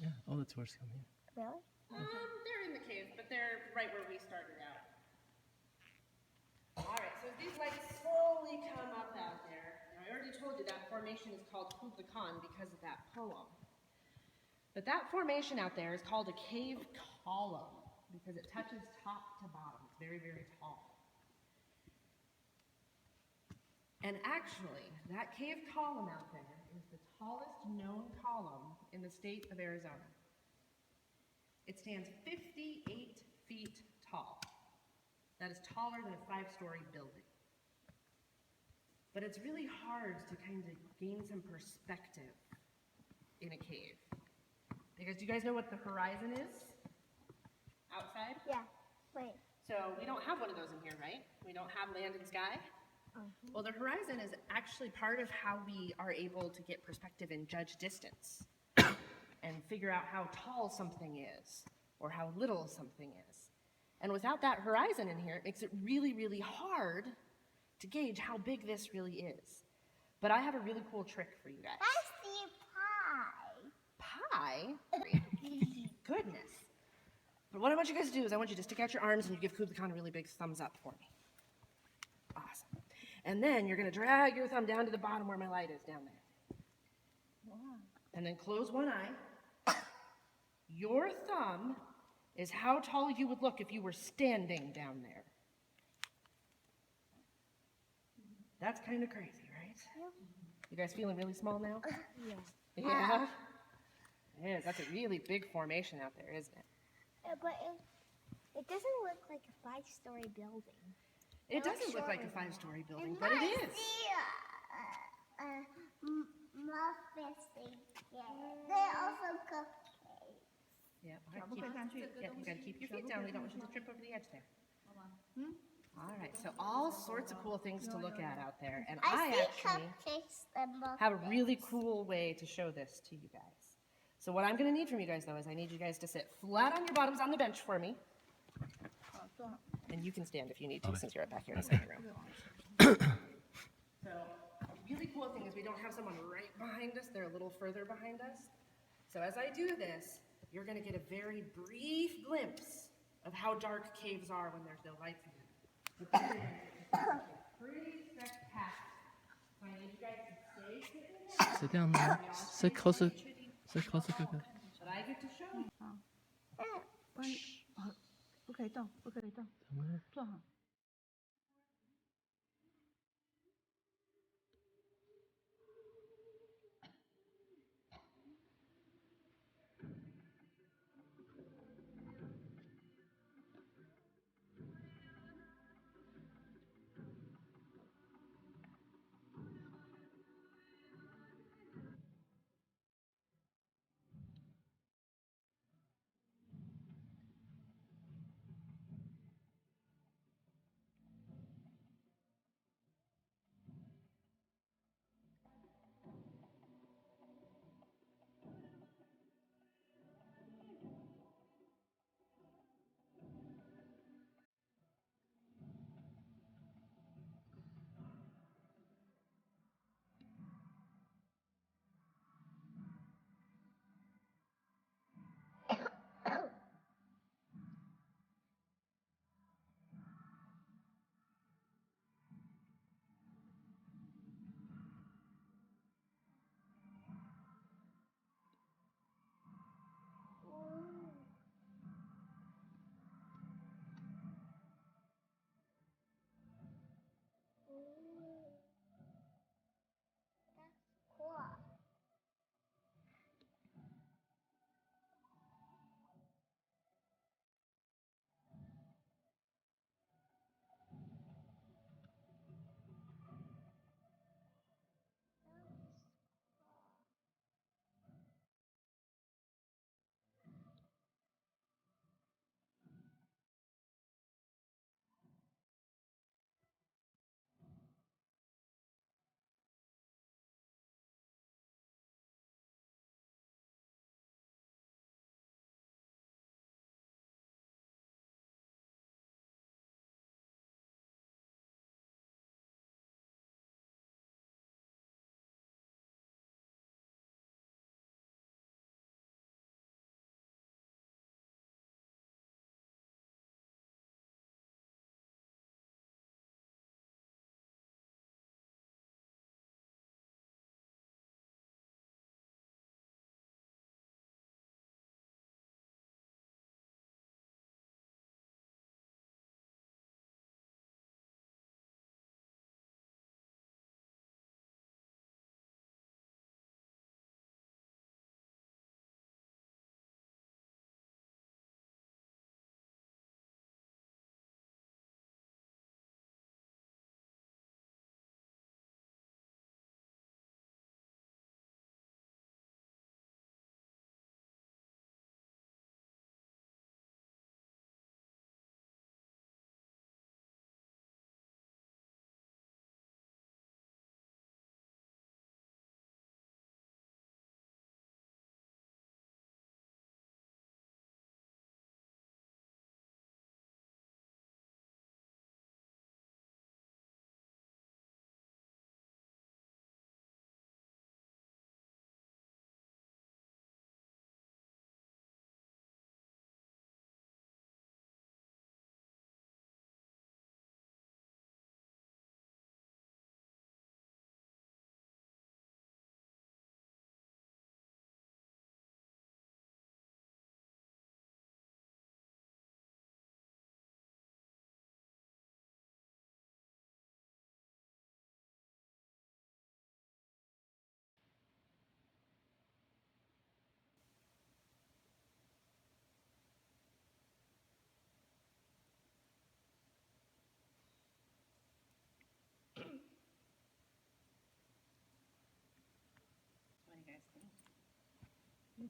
Speaker 1: Yeah, all the tours come here.
Speaker 3: Really?
Speaker 2: They're in the cave, but they're right where we started out. All right, so these lights slowly come up out there. Now, I already told you that formation is called Kubla Khan because of that poem. But that formation out there is called a cave column because it touches top to bottom. It's very, very tall. And actually, that cave column out there is the tallest known column in the state of Arizona. It stands 58 feet tall. That is taller than a 5-story building. But it's really hard to kind of gain some perspective in a cave. Because do you guys know what the horizon is outside?
Speaker 3: Yeah. Wait.
Speaker 2: So we don't have one of those in here, right? We don't have land and sky. Well, the horizon is actually part of how we are able to get perspective and judge distance and figure out how tall something is or how little something is. And without that horizon in here, it makes it really, really hard to gauge how big this really is. But I have a really cool trick for you guys.
Speaker 3: I see a pie.
Speaker 2: Pie? Goodness. But what I want you guys to do is I want you to stick out your arms and you give Kubla Khan a really big thumbs up for me. Awesome. And then you're going to drag your thumb down to the bottom where my light is down there. Wow. And then close one eye. Your thumb is how tall you would look if you were standing down there. That's kind of crazy, right?
Speaker 3: Yep.
Speaker 2: You guys feeling really small now?
Speaker 3: Yeah.
Speaker 2: Yeah. It is. That's a really big formation out there, isn't it?
Speaker 5: But it doesn't look like a 5-story building.
Speaker 2: It doesn't look like a 5-story building, but it is.
Speaker 5: Muffins they also cook cakes.
Speaker 2: Yeah, you gotta keep your feet down. We don't want you to trip over the edge there. All right, so all sorts of cool things to look at out there. And I
Speaker 5: see
Speaker 2: actually
Speaker 5: cupcakes and muffins.
Speaker 2: have a really cool way to show this to you guys. So what I'm gonna need from you guys though is I need you guys to sit flat on your bottoms on the bench for me. And you can stand if you need to since you're back here in the second row. So the really cool thing is we don't have someone right behind us. They're a little further behind us. So as I do this, you're gonna get a very brief glimpse of how dark caves are when there's no lights in them. Pretty spectacular. So I need you guys to stay sitting there.
Speaker 1: Sit down there. Sit closer. Sit closer to the.
Speaker 2: But I get to show you.
Speaker 6: 不然不可以动，不可以动，坐好。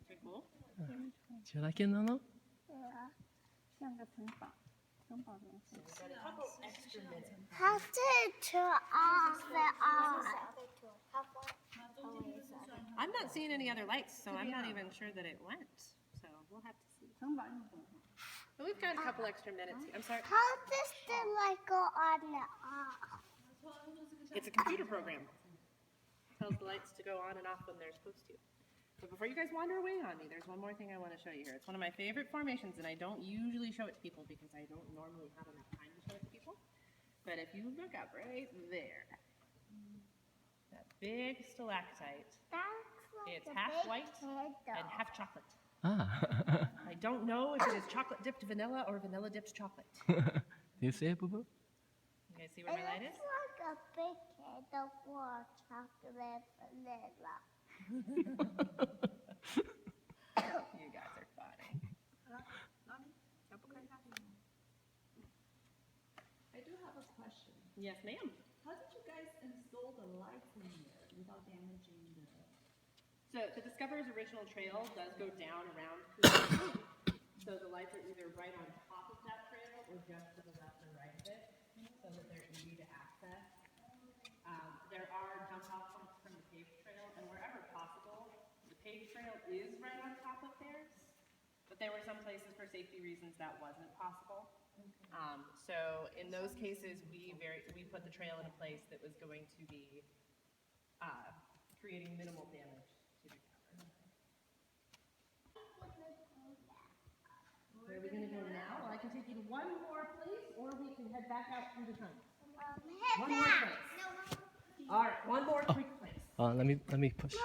Speaker 2: Pretty cool.
Speaker 1: Do you like it, Nono?
Speaker 5: Yeah.
Speaker 6: 像个城堡，城堡东西。
Speaker 2: We've got a couple extra minutes.
Speaker 5: How to turn off and on?
Speaker 2: I'm not seeing any other lights, so I'm not even sure that it went. So we'll have to see.
Speaker 6: 城堡用的。
Speaker 2: But we've got a couple extra minutes. I'm sorry.
Speaker 5: How does the light go on and off?
Speaker 2: It's a computer program. It tells the lights to go on and off when they're supposed to. But before you guys wander away on me, there's one more thing I want to show you here. It's one of my favorite formations, and I don't usually show it to people because I don't normally have enough time to show it to people. But if you look up right there, that big stalactite,
Speaker 5: That's like
Speaker 2: it's
Speaker 5: a
Speaker 2: half
Speaker 5: big
Speaker 2: white
Speaker 5: candle.
Speaker 2: and half chocolate.
Speaker 1: Ah.
Speaker 2: I don't know if it is chocolate dipped vanilla or vanilla dipped chocolate.
Speaker 1: Do you see it, Boo Boo?
Speaker 2: You guys see where my light
Speaker 5: It's
Speaker 2: is?
Speaker 5: like a big candle for chocolate vanilla.
Speaker 2: You guys are funny.
Speaker 6: I do have a question.
Speaker 2: Yes, ma'am.
Speaker 6: How did you guys install the lights in there without damaging the?
Speaker 2: So the Discoverer's original trail does go down around Cruise. So the lights are either right on top of that trail or just to the left or right of it, so that they're easy to access. There are jump off points from the paved trail, and wherever possible, the paved trail is right on top of theirs. But there were some places for safety reasons that wasn't possible. So in those cases, we put the trail in a place that was going to be creating minimal damage to the cavern. Where are we going to go now? Well, I can take you to one more place, or we can head back out through the tunnel. One more place. All right, one more quick place.
Speaker 1: Let me push.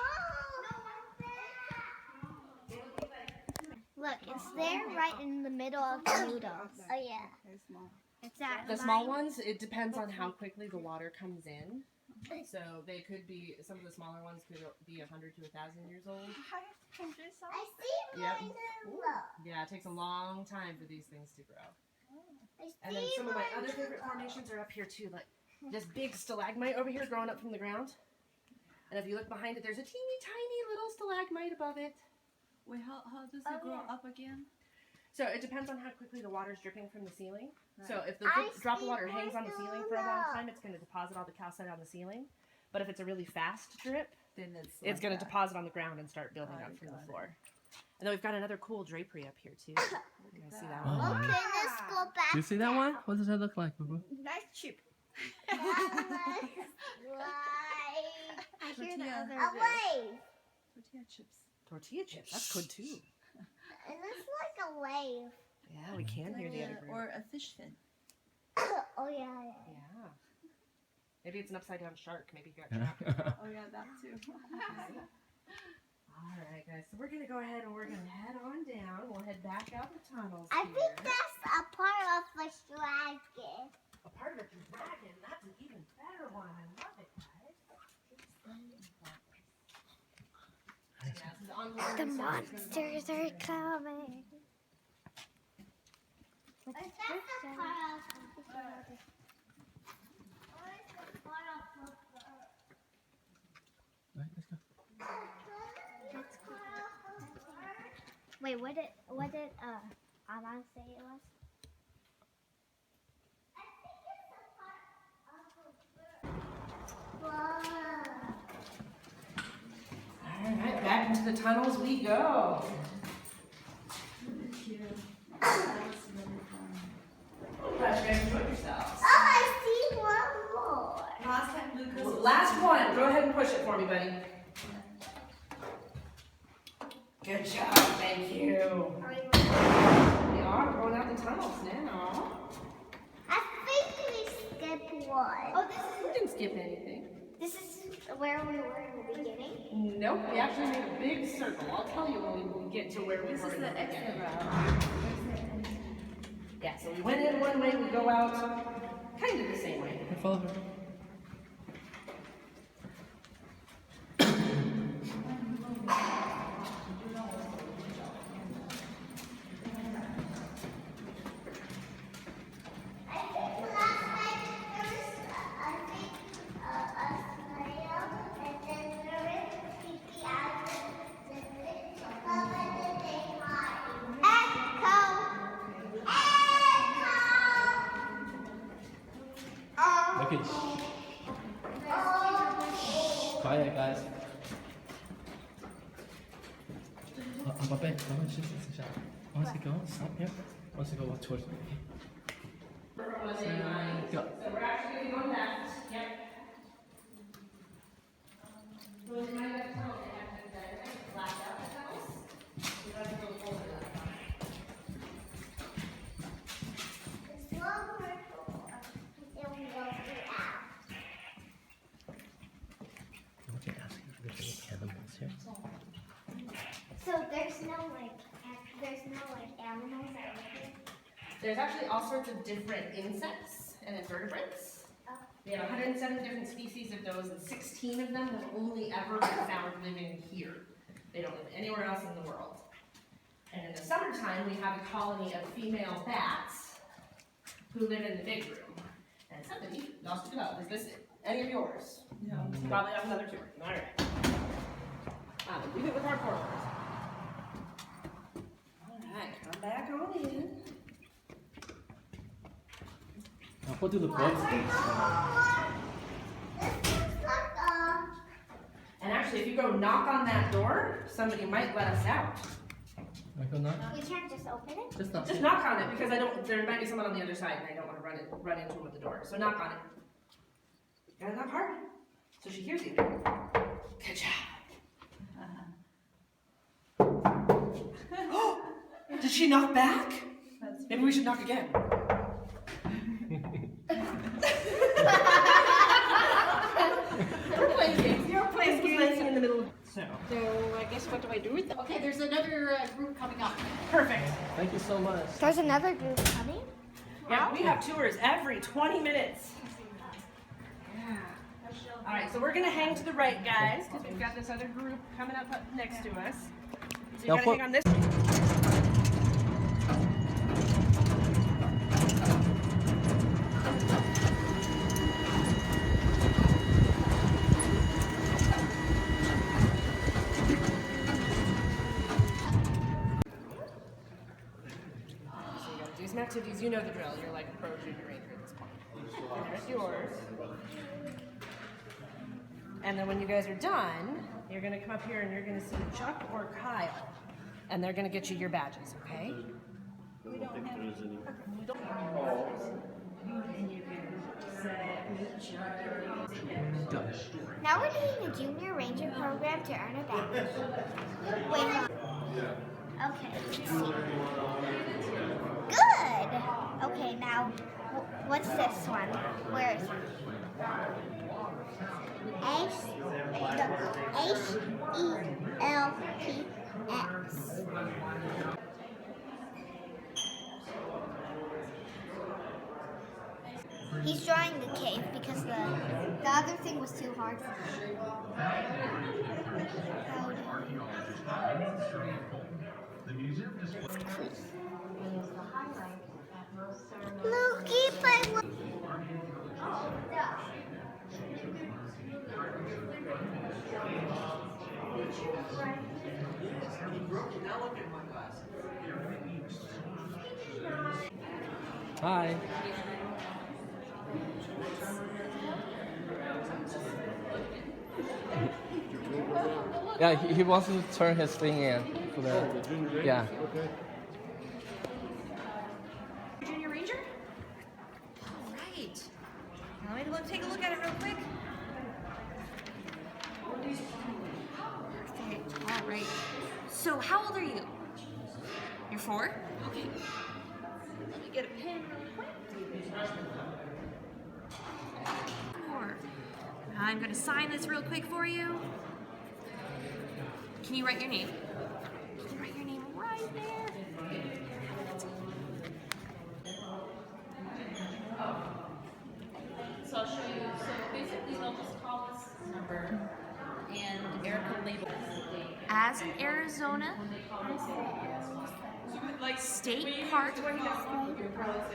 Speaker 5: Look, it's there right in the middle of the noodles. Oh yeah.
Speaker 6: Very small.
Speaker 5: It's at
Speaker 2: The small ones, it depends on how quickly the water comes in. So they could be, some of the smaller ones could be 100 to 1,000 years old.
Speaker 5: I see
Speaker 2: Yep.
Speaker 5: mine.
Speaker 2: Yeah, it takes a long time for these things to grow.
Speaker 5: I
Speaker 2: And then
Speaker 5: see
Speaker 2: some of my
Speaker 5: mine.
Speaker 2: other favorite formations are up here too, like this big stalagmite over here growing up from the ground. And if you look behind it, there's a teeny tiny little stalagmite above it.
Speaker 6: Wait, how does it grow up again?
Speaker 2: So it depends on how quickly the water's dripping from the ceiling.
Speaker 6: Right.
Speaker 2: So if the
Speaker 5: I
Speaker 2: drop of
Speaker 5: see
Speaker 2: water hangs on the ceiling for a long
Speaker 5: Marcella.
Speaker 2: time, it's going to deposit all the calcite on the ceiling. But if it's a really fast drip,
Speaker 6: Then
Speaker 2: it's
Speaker 6: like
Speaker 2: going to
Speaker 6: that.
Speaker 2: deposit on the ground and start building
Speaker 6: Got
Speaker 2: up
Speaker 6: it,
Speaker 2: from the
Speaker 6: got it.
Speaker 2: floor. And then we've got another cool drapery up here too. You guys see that
Speaker 1: Oh,
Speaker 2: one?
Speaker 5: Okay, let's go back.
Speaker 1: Do you see that one? What does that look like, Boo Boo?
Speaker 6: Nice chip.
Speaker 5: Like,
Speaker 6: I hear the other.
Speaker 5: a wave.
Speaker 6: Tortilla chips.
Speaker 2: Tortilla chips. That's good too.
Speaker 5: It looks like a wave.
Speaker 2: Yeah, we can hear the other group.
Speaker 6: Or a fish fin.
Speaker 5: Oh yeah.
Speaker 2: Yeah. Maybe it's an upside down shark. Maybe you got trapped.
Speaker 6: Oh yeah, that too.
Speaker 2: All right, guys. So we're gonna go ahead and we're gonna head on down. We'll head back out the tunnels.
Speaker 5: I
Speaker 2: here.
Speaker 5: think that's a part of the dragon.
Speaker 2: A part of a dragon. That's an even better one. I love it, guys. Yeah, this is ongoing
Speaker 5: The
Speaker 2: research.
Speaker 5: monsters are coming. Is that the part of the dragon? Or is it part of the bird?
Speaker 1: Right, let's go.
Speaker 5: That's part of the bird? Wait, what did Anna say it was? I think it's a part of the bird. Whoa.
Speaker 2: All right, back into the tunnels we go. Glad you guys enjoyed yourselves.
Speaker 5: Oh, I see one more.
Speaker 6: Last time Lucas.
Speaker 2: Last one. Go ahead and push it for me, buddy. Good job. Thank you.
Speaker 5: Are we ready?
Speaker 2: We are going out the tunnels now.
Speaker 5: I think we skipped one. Oh,
Speaker 2: We didn't skip anything.
Speaker 5: this is where we were in the beginning.
Speaker 2: Nope, we actually made a big circle. I'll tell you when we get to where we
Speaker 6: This
Speaker 2: were
Speaker 6: is
Speaker 2: in
Speaker 6: the
Speaker 2: the
Speaker 6: exit
Speaker 2: beginning.
Speaker 6: route.
Speaker 2: Yeah, so we went in one way, we go out kind of the same way.
Speaker 1: Hey, follow her.
Speaker 5: I think last time there was, I think, a snail, and then there was creepy eyes, and then
Speaker 1: Quiet, guys. 宝贝，咱们休息一下。Once you go, stop here. Once you go, walk towards me. And go.
Speaker 2: So we're actually going to go left. Yep. So you might have to tell them they have to blast out the house. You have to go forward.
Speaker 3: It's longer and we go out.
Speaker 1: I can ask you if there's any animals here.
Speaker 3: So there's no animals that live here?
Speaker 2: There's actually all sorts of different insects and invertebrates.
Speaker 3: Oh.
Speaker 2: We have 107 different species of those, and 16 of them have only ever been found living here. They don't live anywhere else in the world. And in the summertime, we have a colony of female bats who live in the big room. And somebody lost it up. Is this any of yours? No. Probably have another tour. All right. Leave it with our porters. All right, come back on in.
Speaker 1: Now, what do the bugs do?
Speaker 2: And actually, if you go knock on that door, somebody might let us out.
Speaker 1: Michael, knock?
Speaker 3: We can't just open it?
Speaker 1: Just knock.
Speaker 2: Just knock on it, because there might be someone on the other side, and I don't want to run into them at the door. So knock on it. You gotta knock hard, so she hears you. Good job. Did she knock back? Maybe we should knock again. We're playing games. You're playing games in the middle. So I guess what do I do with them?
Speaker 7: Okay, there's another group coming up.
Speaker 2: Perfect.
Speaker 1: Thank you so much.
Speaker 5: There's another group coming.
Speaker 2: Yeah, we have tours every 20 minutes. Yeah. All right, so we're gonna hang to the right, guys, because we've got this other group coming up next to us. So you
Speaker 1: Now
Speaker 2: gotta hang on this. Do some activities, you know the drill. You're like a pro junior ranger at this point. And there's yours. And then when you guys are done, you're gonna come up here and you're gonna see Chuck or Kyle. And they're gonna get you your badges, okay?
Speaker 3: Now we're doing a junior ranger program to earn a badge. Wait. Okay, let's see. Good! Okay, now, what's this one? Where is it? H-E-L-P-X. He's drawing the cave because the other thing was too hard for him. Loki, play one.
Speaker 1: Hi. Yeah, he wants to turn his thing in. For the, yeah.
Speaker 4: Okay.
Speaker 2: Junior Ranger?
Speaker 6: All right. Now let me take a look at it real quick. Perfect. All right. So how old are you? You're 4? Okay. Let me get a pen really quick. 4. I'm going to sign this real quick for you. Can you write your name? Can you write your name right there?
Speaker 7: So I'll show you. So basically, they'll just call us number, and Erica labels the date.
Speaker 6: As an Arizona State Park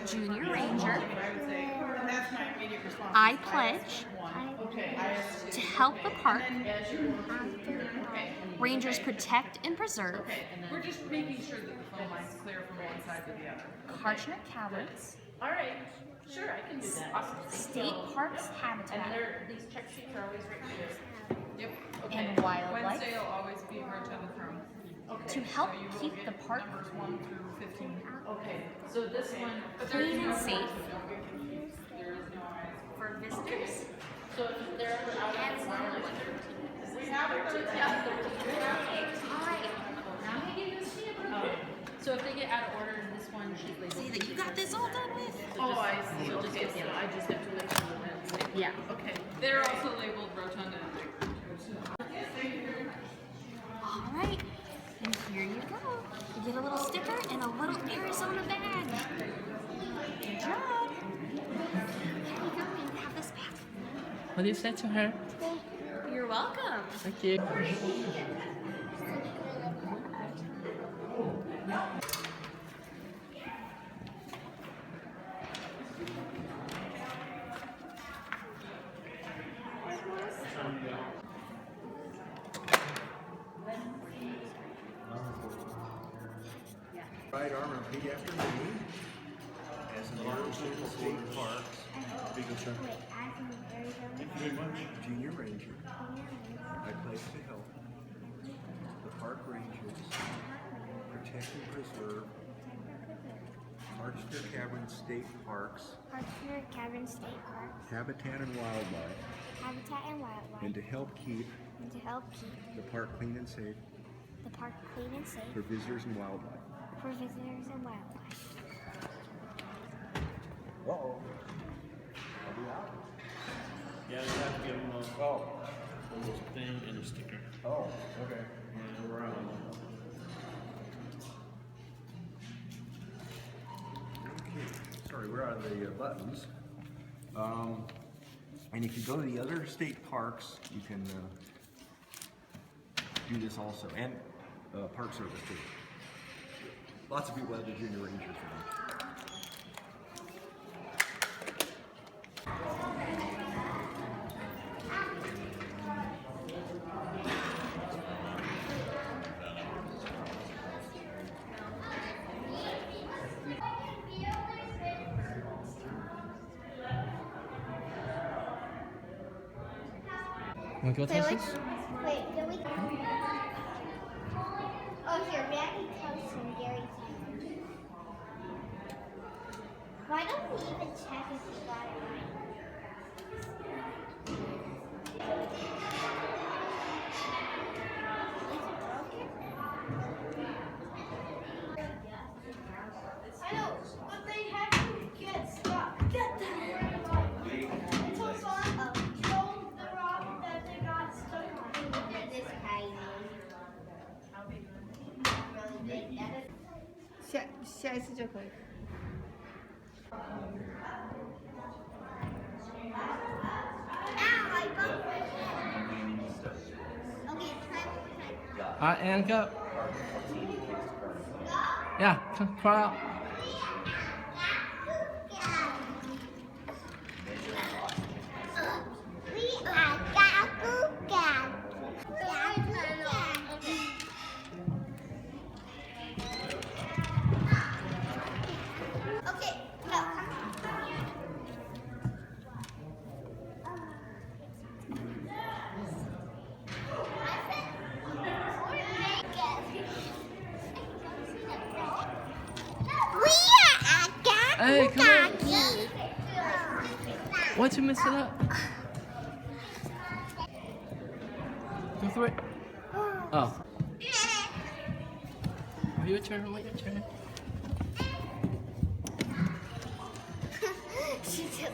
Speaker 6: Junior Ranger, I pledge to help the park rangers protect and preserve
Speaker 8: We're just making sure that the phone line's clear from one side to the other.
Speaker 6: Kartchner Caverns
Speaker 7: All right, sure, I can do that. Awesome.
Speaker 6: State Park's habitat
Speaker 7: And these check sheets are always right here.
Speaker 8: Yep.
Speaker 6: and wildlife
Speaker 8: Wednesday will always be Rotomatron.
Speaker 6: to help
Speaker 8: So you will
Speaker 6: keep
Speaker 8: get
Speaker 6: the park
Speaker 8: numbers 1 through 15.
Speaker 7: Okay, so this one,
Speaker 6: clean and safe for visitors.
Speaker 7: so if they're ever out
Speaker 6: And
Speaker 7: of
Speaker 6: for
Speaker 7: around like 13, we have 13. So if they get out of order in this one, she's labeled.
Speaker 6: See that you got this all done with.
Speaker 7: Oh, I see. So just, yeah, I just have to make sure that it's labeled.
Speaker 6: Yeah.
Speaker 7: Okay.
Speaker 8: They're also labeled Rotunda and Victor.
Speaker 6: All right, and here you go. You get a little sticker and a little Arizona bag. Good job. Here you go. You have this back.
Speaker 1: What do you say to her?
Speaker 6: You're welcome.
Speaker 1: Thank you.
Speaker 4: Right arm, repeat after me. As an Untitled State Park,
Speaker 5: Wait, as in Arizona?
Speaker 4: Junior Ranger, I pledge to help the park rangers protect and preserve Kartchner Caverns State Parks,
Speaker 5: Kartchner Caverns State Park,
Speaker 4: habitat and wildlife,
Speaker 5: habitat and wildlife,
Speaker 4: and to help keep
Speaker 5: and to help keep
Speaker 4: the park clean and safe
Speaker 5: the park clean and safe
Speaker 4: for visitors and wildlife.
Speaker 5: for visitors and wildlife.
Speaker 4: Uh-oh.
Speaker 1: Yeah, you have to give them a little thing and a sticker.
Speaker 4: Oh, okay.
Speaker 1: And around.
Speaker 4: Okay, sorry, we're out of the buttons. And if you go to the other state parks, you can do this also, and Park Service too. Lots of people have the Junior Ranger thing.
Speaker 1: Want to go taste this?
Speaker 3: Wait, can we? Oh, here, Maggie comes from Gary. Why don't we even check if we got it right? I know, but they have to get stuck. Get them. It's also the rock that they got stuck on. This tiny. Really big. That is
Speaker 2: 下一次就可以。
Speaker 3: Ow, I bumped my head. Okay, try one more time.
Speaker 1: Alright, and go. Yeah, come crawl out.
Speaker 3: We are Gagugan. Okay, no.
Speaker 1: Hey, come on. Why'd you mess it up? 2, 3. Oh. Your turn, wait your turn.
Speaker 3: She just.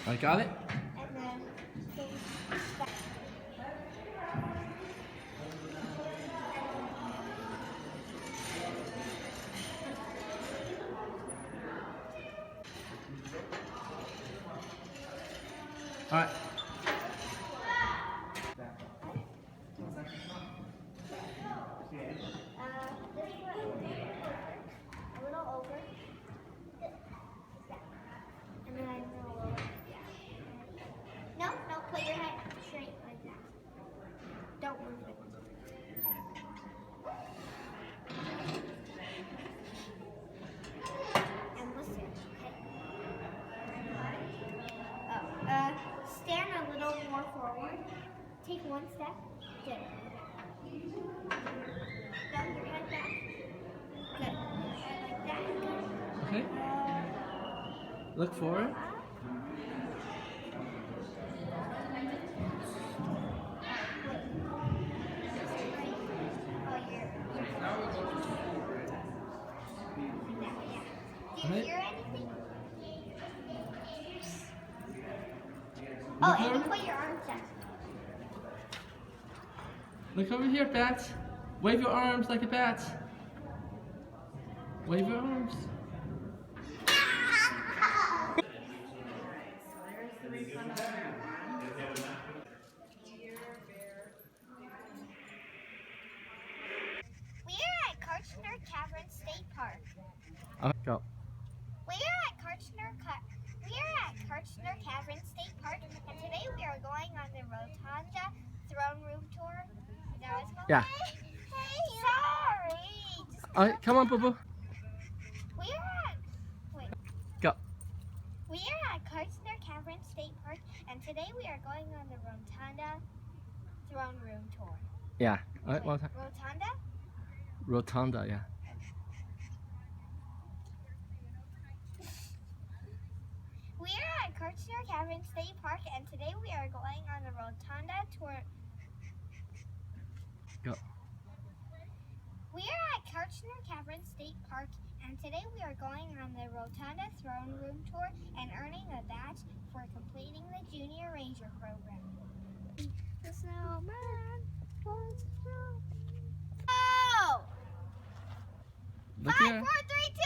Speaker 1: I got it?
Speaker 3: And then
Speaker 1: Alright.
Speaker 3: a little over. And then I roll over. No, no, put your head straight like that. Don't move it.
Speaker 1: Look for it.
Speaker 5: Do you hear anything?
Speaker 1: Look
Speaker 5: Oh, and you
Speaker 1: over.
Speaker 5: put your arms down.
Speaker 1: Look over here, bat. Wave your arms like a bat. Wave your arms.
Speaker 5: We're at Kartchner Caverns State Park.
Speaker 1: Go.
Speaker 5: We're at Kartchner Caverns State Park, and today we are going on the Rotunda Throne Room tour. Is that what it's called?
Speaker 1: Yeah.
Speaker 5: Hey, sorry. Just
Speaker 1: All right, come on, Boo Boo. Go.
Speaker 5: We're at Kartchner Caverns State Park, and today we are going on the Rotunda Throne Room tour.
Speaker 1: Yeah. All right, one time.
Speaker 5: Rotunda?
Speaker 1: Rotunda, yeah.
Speaker 5: We're at Kartchner Caverns State Park, and today we are going on the Rotunda tour.
Speaker 1: Go.
Speaker 5: We're at Kartchner Caverns State Park, and today we are going on the Rotunda Throne Room tour and earning a badge for completing the Junior Ranger program. The snowman was a snowman. Oh!
Speaker 1: Look
Speaker 5: 5,
Speaker 1: here.
Speaker 5: 4, 3,